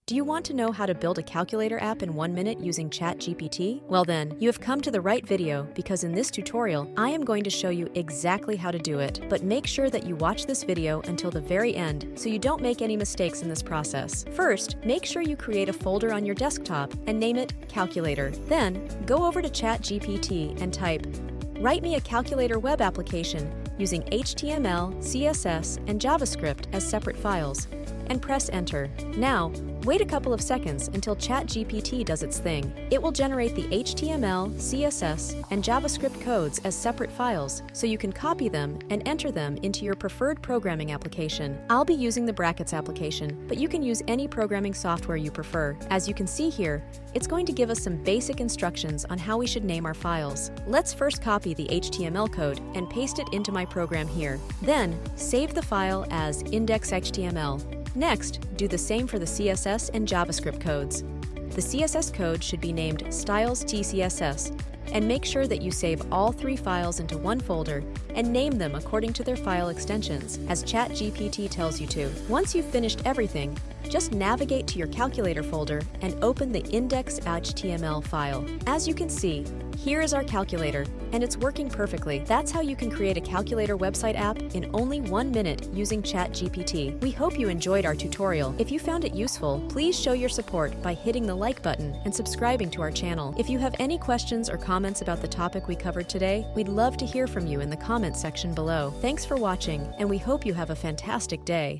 Do you want to know how to build a calculator app in 1 minute using ChatGPT? Well then, you have come to the right video because in this tutorial, I am going to show you exactly how to do it. But make sure that you watch this video until the very end so you don't make any mistakes in this process. First, make sure you create a folder on your desktop and name it Calculator. Then, go over to ChatGPT and type, "Write me a calculator web application using HTML, CSS, and JavaScript as separate files," and press Enter. Now, wait a couple of seconds until ChatGPT does its thing. It will generate the HTML, CSS, and JavaScript codes as separate files, so you can copy them and enter them into your preferred programming application. I'll be using the Brackets application, but you can use any programming software you prefer. As you can see here, it's going to give us some basic instructions on how we should name our files. Let's first copy the HTML code and paste it into my program here. Then, save the file as index.html. Next, do the same for the CSS and JavaScript codes. The CSS code should be named styles.tcss, and make sure that you save all 3 files into one folder and name them according to their file extensions, as ChatGPT tells you to. Once you've finished everything, just navigate to your calculator folder and open the index.html file. As you can see, here is our calculator, and it's working perfectly. That's how you can create a calculator website app in only 1 minute using ChatGPT. We hope you enjoyed our tutorial. If you found it useful, please show your support by hitting the like button and subscribing to our channel. If you have any questions or comments about the topic we covered today, we'd love to hear from you in the comments section below. Thanks for watching, and we hope you have a fantastic day.